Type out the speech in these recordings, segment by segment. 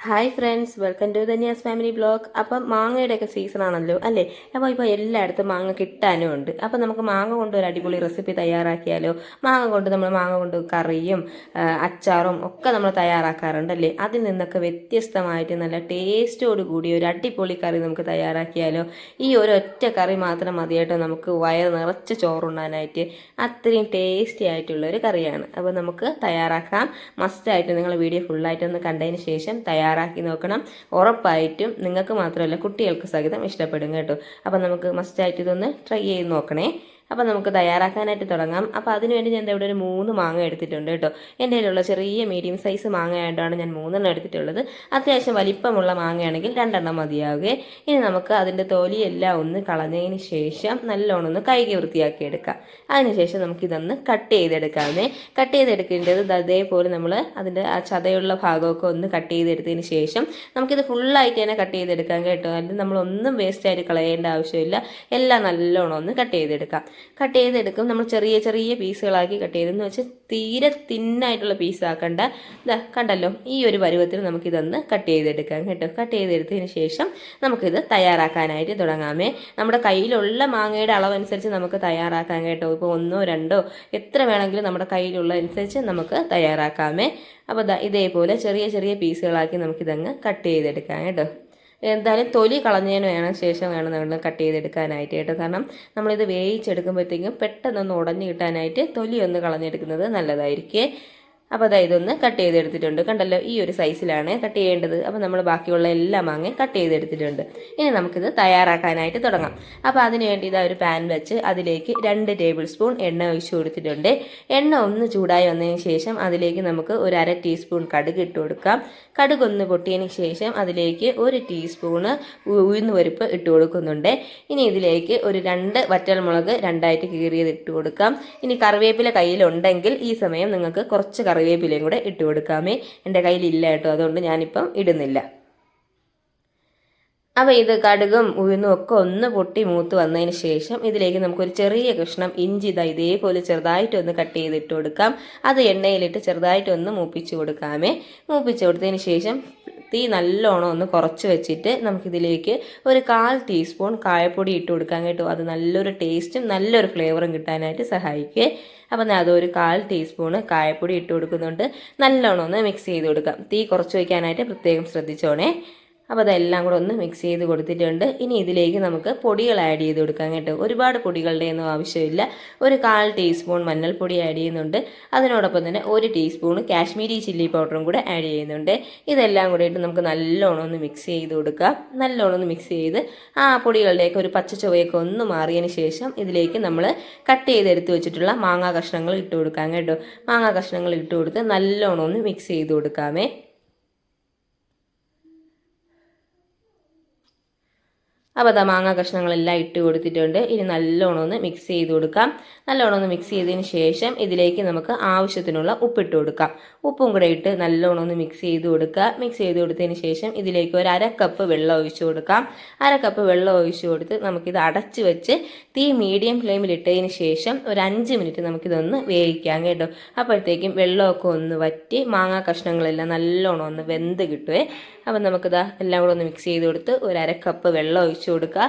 Hi friends, welcome to Dhanya's family blog. അപ്പം മാങ്ങയുടെയൊക്കെ season ആണല്ലോ അല്ലേ? അപ്പോൾ ഇപ്പോൾ എല്ലായിടത്തും മാങ്ങ കിട്ടാനും ഉണ്ട്. അപ്പം നമുക്ക് മാങ്ങ കൊണ്ട് ഒരു അടിപൊളി റെസിപ്പി തയ്യാറാക്കിയാലോ? മാങ്ങ കൊണ്ട് കറിയും അച്ചാറും ഒക്കെ നമ്മൾ തയ്യാറാക്കാറുണ്ടല്ലേ? അതിൽ നിന്നൊക്കെ വ്യത്യസ്തമായിട്ട് നല്ല ടേസ്റ്റോട് കൂടി ഒരു അടിപൊളി കറി നമുക്ക് തയ്യാറാക്കിയാലോ? ഈ ഒരു ഒറ്റ കറി മാത്രം മതിയായിട്ടോ നമുക്ക് വയറ് നിറച്ച് ചോറുണ്ണാനായിട്ട്. അത്രയും ടേസ്റ്റി ആയിട്ടുള്ള ഒരു കറിയാണ്. അപ്പോൾ നമുക്ക് തയ്യാറാക്കാം. മസ്റ്റായിട്ട് നിങ്ങൾ വീഡിയോ ഫുള്ളായിട്ടൊന്ന് കണ്ടതിന് ശേഷം തയ്യാറാക്കി നോക്കണം. ഉറപ്പായിട്ടും നിങ്ങൾക്ക് മാത്രമല്ല കുട്ടികൾക്ക് സഹിതം ഇഷ്ടപ്പെടും കേട്ടോ. അപ്പം നമുക്ക് മസ്റ്റായിട്ട് ഇതൊന്ന് ട്രൈ ചെയ്ത് നോക്കണേ. അപ്പം നമുക്ക് തയ്യാറാക്കാനായിട്ട് തുടങ്ങാം. അപ്പോൾ അതിനുവേണ്ടി ഞാൻ ഇവിടെ ഒരു 3 മാങ്ങ എടുത്തിട്ടുണ്ട് കേട്ടോ. എൻ്റെ കയ്യിലുള്ള ചെറിയ മീഡിയം സൈസ് മാങ്ങ ആയതുകൊണ്ടാണ് ഞാൻ 3 എടുത്തിട്ടുള്ളത്. അത്യാവശ്യം വലിപ്പമുള്ള മാങ്ങയാണെങ്കിൽ 2 മതിയാവുകയെ. ഇനി നമുക്ക് അതിൻ്റെ തൊലിയെല്ലാം ഒന്ന് കളഞ്ഞതിന് ശേഷം നല്ലോണം ഒന്ന് കഴുകി വൃത്തിയാക്കി എടുക്കാം. അതിനുശേഷം നമുക്കിതൊന്ന് കട്ട് ചെയ്തെടുക്കാവുന്നേ. കട്ട് ചെയ്തെടുക്കേണ്ടത് അതേപോലെ നമ്മൾ അതിൻ്റെ ആ ചതയുള്ള ഭാഗമൊക്കെ ഒന്ന് കട്ട് ചെയ്തെടുത്തതിന് ശേഷം നമുക്കിത് ഫുള്ളായിട്ട് തന്നെ കട്ട് ചെയ്തെടുക്കാം കേട്ടോ. അതിന് നമ്മളൊന്നും വേസ്റ്റായിട്ട് കളയേണ്ട ആവശ്യമില്ല. എല്ലാം നല്ലോണം ഒന്ന് കട്ട് ചെയ്തെടുക്കാം. കട്ട് ചെയ്തെടുക്കും. നമ്മൾ ചെറിയ ചെറിയ പീസുകളാക്കി കട്ട് ചെയ്തെന്ന് വെച്ചാൽ തീരെ തിന്നായിട്ടുള്ള പീസാക്കണ്ട. ഇതാ കണ്ടല്ലോ, ഈ ഒരു പരുവത്തിൽ നമുക്കിതൊന്ന് കട്ട് ചെയ്തെടുക്കാം കേട്ടോ. കട്ട് ചെയ്തെടുത്തതിന് ശേഷം നമുക്കിത് തയ്യാറാക്കാനായിട്ട് തുടങ്ങാമേ. നമ്മുടെ കയ്യിലുള്ള മാങ്ങയുടെ അളവനുസരിച്ച് നമുക്ക് തയ്യാറാക്കാം കേട്ടോ. ഇപ്പോൾ 1 2 എത്ര വേണമെങ്കിലും നമ്മുടെ കയ്യിലുള്ള അനുസരിച്ച് നമുക്ക് തയ്യാറാക്കാമേ. അപ്പോൾ ഇതേപോലെ ചെറിയ ചെറിയ പീസുകളാക്കി നമുക്കിതങ്ങ് കട്ട് ചെയ്തെടുക്കാം കേട്ടോ. എന്തായാലും തൊലി കളഞ്ഞതിന് ശേഷം വേണം നമ്മൾ കട്ട് ചെയ്തെടുക്കാനായിട്ട് കേട്ടോ. കാരണം നമ്മളിത് വേവിച്ചെടുക്കുമ്പോഴത്തേക്കും പെട്ടെന്നൊന്ന് ഉടഞ്ഞു കിട്ടാനായിട്ട് തൊലി ഒന്ന് കളഞ്ഞെടുക്കുന്നത് നല്ലതായിരിക്കും. അപ്പോൾ ഇതൊന്ന് കട്ട് ചെയ്തെടുത്തിട്ടുണ്ട്. കണ്ടല്ലോ, ഈ ഒരു സൈസിലാണ് കട്ട് ചെയ്യേണ്ടത്. അപ്പോൾ നമ്മൾ ബാക്കിയുള്ള എല്ലാ മാങ്ങയും കട്ട് ചെയ്തെടുത്തിട്ടുണ്ട്. ഇനി നമുക്കിത് തയ്യാറാക്കാനായിട്ട് തുടങ്ങാം. അപ്പോൾ അതിന് വേണ്ടി ഒരു പാൻ വെച്ച് അതിലേക്ക് 2 ടേബിൾ സ്പൂൺ എണ്ണ ഒഴിച്ചു കൊടുത്തിട്ടുണ്ട്. എണ്ണ ഒന്ന് ചൂടായി വന്നതിന് ശേഷം അതിലേക്ക് നമുക്ക് ഒരു 1/2 ടീസ്പൂൺ കടുക് ഇട്ട് കൊടുക്കാം. കടുക് ഒന്ന് പൊട്ടിയതിന് ശേഷം അതിലേക്ക് 1 ടീസ്പൂണ് ഉഴുന്നുപരിപ്പ് ഇട്ട് കൊടുക്കുന്നുണ്ട്. ഇനി ഇതിലേക്ക് ഒരു 2 വറ്റൽമുളക് 2ആയിട്ട് കീറിയത് ഇട്ട് കൊടുക്കാം. ഇനി കറിവേപ്പില കയ്യിലുണ്ടെങ്കിൽ ഈ സമയം നിങ്ങൾക്ക് കുറച്ച് കറിവേപ്പിലയും കൂടെ ഇട്ട് കൊടുക്കാമേ. എൻ്റെ കയ്യിലില്ല കേട്ടോ, അതുകൊണ്ട് ഞാനിപ്പം ഇടുന്നില്ല. അപ്പോൾ ഇത് കടുകും ഉഴുന്നും ഒക്കെ ഒന്ന് പൊട്ടി മൂത്ത് വന്നതിന് ശേഷം ഇതിലേക്ക് നമുക്കൊരു ചെറിയ കഷ്ണം ഇഞ്ചി ഇതേപോലെ ചെറുതായിട്ടൊന്ന് കട്ട് ചെയ്തിട്ട് കൊടുക്കാം. അത് എണ്ണയിലിട്ട് ചെറുതായിട്ടൊന്ന് മൂപ്പിച്ച് കൊടുക്കാമേ. മൂപ്പിച്ച് കൊടുത്തതിന് ശേഷം തീ നല്ലോണം ഒന്ന് കുറച്ച് വെച്ചിട്ട് നമുക്കിതിലേക്ക് ഒരു 1/4 ടീസ്പൂൺ കായപ്പൊടി ഇട്ട് കൊടുക്കാം കേട്ടോ. അത് നല്ലൊരു ടേസ്റ്റും നല്ലൊരു ഫ്ലേവറും കിട്ടാനായിട്ട് സഹായിക്കേ. അപ്പം അതൊരു 1/4 ടീസ്പൂണ് കായപ്പൊടി ഇട്ട് കൊടുക്കുന്നുണ്ട്. നല്ലോണം ഒന്ന് മിക്സ് ചെയ്ത് കൊടുക്കാം. തീ കുറച്ച് വയ്ക്കാനായിട്ട് പ്രത്യേകം ശ്രദ്ധിച്ചോണേ. അപ്പോൾ അതെല്ലാം കൂടെ ഒന്ന് മിക്സ് ചെയ്ത് കൊടുത്തിട്ടുണ്ട്. ഇനി ഇതിലേക്ക് നമുക്ക് പൊടികൾ ആഡ് ചെയ്ത് കൊടുക്കാം കേട്ടോ. ഒരുപാട് പൊടികളുടെ ഒന്നും ആവശ്യമില്ല. ഒരു 1/4 ടീസ്പൂൺ മഞ്ഞൾപ്പൊടി ആഡ് ചെയ്യുന്നുണ്ട്. അതിനോടൊപ്പം തന്നെ 1 ടീസ്പൂൺ കാശ്മീരി ചില്ലി പൗഡറും കൂടെ ആഡ് ചെയ്യുന്നുണ്ട്. ഇതെല്ലാം കൂടെ ഇട്ട് നമുക്ക് നല്ലോണം ഒന്ന് മിക്സ് ചെയ്ത് കൊടുക്കാം. നല്ലോണം ഒന്ന് മിക്സ് ചെയ്ത് ആ പൊടികളുടെയൊക്കെ ഒരു പച്ച ചുവയൊക്കെ ഒന്ന് മാറിയതിന് ശേഷം ഇതിലേക്ക് നമ്മൾ കട്ട് ചെയ്തെടുത്ത് വെച്ചിട്ടുള്ള മാങ്ങാ കഷ്ണങ്ങൾ ഇട്ട് കൊടുക്കാം കേട്ടോ. മാങ്ങാ കഷ്ണങ്ങൾ ഇട്ട് കൊടുത്ത് നല്ലോണം ഒന്ന് മിക്സ് ചെയ്ത് കൊടുക്കാമേ. അപ്പോൾ മാങ്ങ കഷ്ണങ്ങളെല്ലാം ഇട്ട് കൊടുത്തിട്ടുണ്ട്. ഇനി നല്ലോണം ഒന്ന് മിക്സ് ചെയ്ത് കൊടുക്കാം. നല്ലോണം ഒന്ന് മിക്സ് ചെയ്തതിന് ശേഷം ഇതിലേക്ക് നമുക്ക് ആവശ്യത്തിനുള്ള ഉപ്പിട്ട് കൊടുക്കാം. ഉപ്പും കൂടെ ഇട്ട് നല്ലോണം ഒന്ന് മിക്സ് ചെയ്ത് കൊടുക്കുക. മിക്സ് ചെയ്ത് കൊടുത്തതിന് ശേഷം ഇതിലേക്ക് ഒരു 1/2 കപ്പ് വെള്ളം ഒഴിച്ചു കൊടുക്കാം. 1/2 കപ്പ് വെള്ളം ഒഴിച്ചു കൊടുത്ത് നമുക്കിത് അടച്ച് വെച്ച് തീ മീഡിയം ഫ്ലെയിമിൽ ഇട്ടതിന് ശേഷം ഒരു 5 മിനിറ്റ് നമുക്കിതൊന്ന് വേവിക്കാം കേട്ടോ. അപ്പോഴത്തേക്കും വെള്ളമൊക്കെ ഒന്ന് വറ്റി മാങ്ങാ കഷ്ണങ്ങളെല്ലാം നല്ലോണം ഒന്ന് വെന്ത് കിട്ടുവേ. അപ്പം നമുക്കിതാ എല്ലാം കൂടെ ഒന്ന് മിക്സ് ചെയ്ത് കൊടുത്ത് ഒരു 1/2 കപ്പ് വെള്ളം ഒഴിച്ചു കൊടുക്കുക.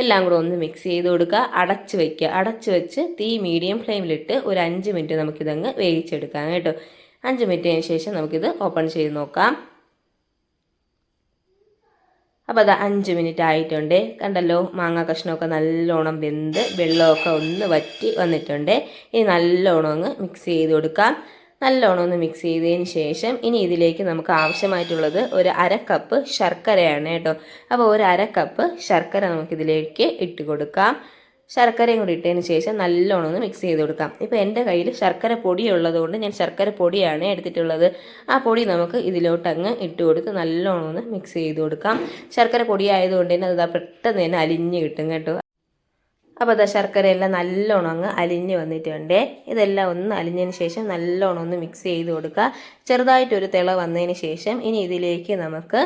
എല്ലാം കൂടെ ഒന്ന് മിക്സ് ചെയ്ത് കൊടുക്കുക. അടച്ച് വയ്ക്കുക. അടച്ച് വെച്ച് തീ മീഡിയം ഫ്ലെയിമിലിട്ട് ഒരു 5 മിനിറ്റ് നമുക്കിതങ്ങ് വേവിച്ചെടുക്കാം കേട്ടോ. 5 മിനിറ്റിന് ശേഷം നമുക്കിത് ഓപ്പൺ ചെയ്ത് നോക്കാം. അപ്പോൾ 5 മിനിറ്റ് ആയിട്ടുണ്ട്. കണ്ടല്ലോ, മാങ്ങാ കഷ്ണമൊക്കെ നല്ലോണം വെന്ത് വെള്ളമൊക്കെ ഒന്ന് വറ്റി വന്നിട്ടുണ്ട്. ഇനി നല്ലോണം അങ്ങ് മിക്സ് ചെയ്ത് കൊടുക്കാം. നല്ലോണം ഒന്ന് മിക്സ് ചെയ്തതിന് ശേഷം ഇനി ഇതിലേക്ക് നമുക്ക് ആവശ്യമായിട്ടുള്ളത് ഒരു 1/2 കപ്പ് ശർക്കരയാണ് കേട്ടോ. അപ്പോൾ ഒരു 1/2 കപ്പ് ശർക്കര നമുക്കിതിലേക്ക് ഇട്ട് കൊടുക്കാം. ശർക്കരയും കൂടി ഇട്ടതിന് ശേഷം നല്ലോണം ഒന്ന് മിക്സ് ചെയ്ത് കൊടുക്കാം. ഇപ്പോൾ എൻ്റെ കയ്യിൽ ശർക്കര പൊടി ഉള്ളതുകൊണ്ട് ഞാൻ ശർക്കര പൊടിയാണ് എടുത്തിട്ടുള്ളത്. ആ പൊടി നമുക്ക് ഇതിലോട്ടങ്ങ് ഇട്ട് കൊടുത്ത് നല്ലോണം ഒന്ന് മിക്സ് ചെയ്ത് കൊടുക്കാം. ശർക്കര പൊടി ആയതുകൊണ്ട് തന്നെ അത് പെട്ടെന്ന് തന്നെ അലിഞ്ഞ് കിട്ടും കേട്ടോ. അപ്പോൾ ശർക്കരയെല്ലാം നല്ലോണം അങ്ങ് അലിഞ്ഞ് വന്നിട്ടുണ്ട്. ഇതെല്ലാം ഒന്ന് അലിഞ്ഞതിന് ശേഷം നല്ലോണം ഒന്ന് മിക്സ് ചെയ്ത് കൊടുക്കുക. ചെറുതായിട്ടൊരു തിള വന്നതിന് ശേഷം ഇനി ഇതിലേക്ക് നമുക്ക്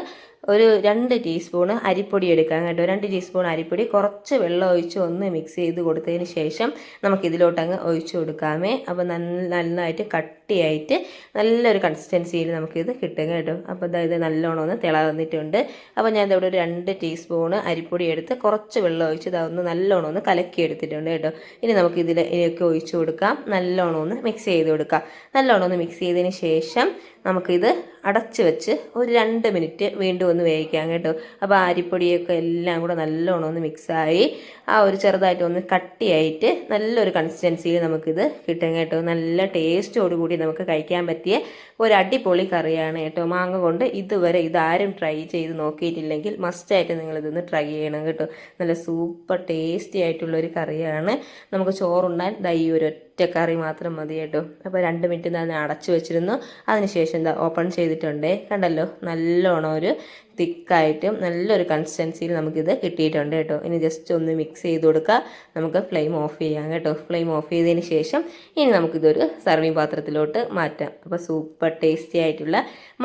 ഒരു 2 ടീസ്പൂൺ അരിപ്പൊടി എടുക്കാം കേട്ടോ. 2 ടീസ്പൂൺ അരിപ്പൊടി കുറച്ച് വെള്ളം ഒഴിച്ച് ഒന്ന് മിക്സ് ചെയ്ത് കൊടുത്തതിന് ശേഷം നമുക്കിതിലോട്ടങ്ങ് ഒഴിച്ചു കൊടുക്കാമേ. അപ്പോൾ നന്നായിട്ട് കട്ടിയായിട്ട് നല്ലൊരു കൺസിസ്റ്റൻസിയിൽ നമുക്കിത് കിട്ടും കേട്ടോ. അപ്പോൾ അതായത് നല്ലോണം ഒന്ന് തിളന്നിട്ടുണ്ട്. അപ്പോൾ ഞാൻ ഇവിടെ ഒരു 2 ടീസ്പൂൺ അരിപ്പൊടി എടുത്ത് കുറച്ച് വെള്ളം ഒഴിച്ച് ഇതൊന്ന് നല്ലോണം ഒന്ന് കലക്കി എടുത്തിട്ടുണ്ട് കേട്ടോ. ഇനി ഇതിലേക്ക് ഒഴിച്ചു കൊടുക്കാം. നല്ലോണം ഒന്ന് മിക്സ് ചെയ്ത് കൊടുക്കാം. നല്ലോണം ഒന്ന് മിക്സ് ചെയ്തതിന് ശേഷം നമുക്കിത് അടച്ച് വെച്ച് ഒരു 2 മിനിറ്റ് വീണ്ടും ഒന്ന് വേവിക്കാം കേട്ടോ. അപ്പോൾ അരിപ്പൊടിയൊക്കെ എല്ലാം കൂടെ നല്ലോണം ഒന്ന് മിക്സായി ആ ഒരു ചെറുതായിട്ട് ഒന്ന് കട്ടിയായിട്ട് നല്ലൊരു കൺസിസ്റ്റൻസിയിൽ നമുക്കിത് കിട്ടും കേട്ടോ. നല്ല ടേസ്റ്റോടുകൂടി നമുക്ക് കഴിക്കാൻ പറ്റിയ ഒരു അടിപൊളി കറിയാണ് കേട്ടോ. മാങ്ങ കൊണ്ട് ഇതുവരെ ഇതാരും ട്രൈ ചെയ്ത് നോക്കിയിട്ടില്ലെങ്കിൽ മസ്റ്റായിട്ട് നിങ്ങളിതൊന്ന് ട്രൈ ചെയ്യണം കേട്ടോ. നല്ല സൂപ്പർ ടേസ്റ്റി ആയിട്ടുള്ളൊരു കറിയാണ്. നമുക്ക് ചോറുണ്ണാൻ ഈ ഒരു ഒറ്റ കറി മാത്രം മതി കേട്ടോ. അപ്പോൾ 2 മിനിറ്റ് ഞാൻ അടച്ചു വെച്ചിരുന്നു. അതിനുശേഷം ഓപ്പൺ ചെയ്തിട്ടുണ്ടേ. കണ്ടല്ലോ, നല്ലോണം ഒരു തിക്കായിട്ടും നല്ലൊരു കൺസിസ്റ്റൻസിയിൽ നമുക്കിത് കിട്ടിയിട്ടുണ്ട് കേട്ടോ. ഇനി ജസ്റ്റ് ഒന്ന് മിക്സ് ചെയ്ത് കൊടുക്കുക. നമുക്ക് ഫ്ലെയിം ഓഫ് ചെയ്യാം കേട്ടോ. ഫ്ലെയിം ഓഫ് ചെയ്തതിന് ശേഷം ഇനി നമുക്കിതൊരു സർവിങ് പാത്രത്തിലോട്ട് മാറ്റാം. അപ്പോൾ സൂപ്പർ ടേസ്റ്റി ആയിട്ടുള്ള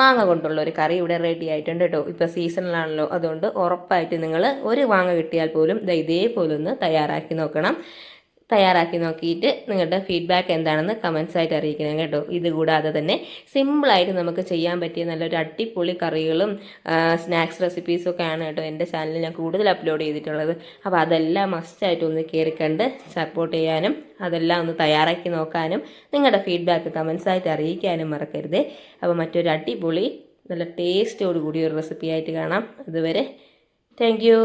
മാങ്ങ കൊണ്ടുള്ള ഒരു കറി ഇവിടെ റെഡി ആയിട്ടുണ്ട് കേട്ടോ. ഇപ്പോൾ സീസണിലാണല്ലോ, അതുകൊണ്ട് ഉറപ്പായിട്ട് നിങ്ങൾ ഒരു മാങ്ങ കിട്ടിയാൽ പോലും ഇതേപോലെ ഒന്ന് തയ്യാറാക്കി നോക്കണം. തയ്യാറാക്കി നോക്കിയിട്ട് നിങ്ങളുടെ ഫീഡ്ബാക്ക് എന്താണെന്ന് കമൻസ് ആയിട്ട് അറിയിക്കണം കേട്ടോ. ഇതുകൂടാതെ തന്നെ സിമ്പിളായിട്ട് നമുക്ക് ചെയ്യാൻ പറ്റിയ നല്ലൊരു അടിപൊളി കറികളും സ്നാക്സ് റെസിപ്പീസും ഒക്കെ ആണ് കേട്ടോ എൻ്റെ ചാനലിൽ ഞാൻ കൂടുതൽ അപ്ലോഡ് ചെയ്തിട്ടുള്ളത്. അപ്പോൾ അതെല്ലാം മസ്റ്റായിട്ട് ഒന്ന് കയറിക്കണ്ട് സപ്പോർട്ട് ചെയ്യാനും അതെല്ലാം ഒന്ന് തയ്യാറാക്കി നോക്കാനും നിങ്ങളുടെ ഫീഡ്ബാക്ക് കമൻസ് ആയിട്ട് അറിയിക്കാനും മറക്കരുത്. അപ്പോൾ മറ്റൊരു അടിപൊളി നല്ല ടേസ്റ്റോട് കൂടി ഒരു റെസിപ്പി ആയിട്ട് കാണാം. അതുവരെ താങ്ക് യു.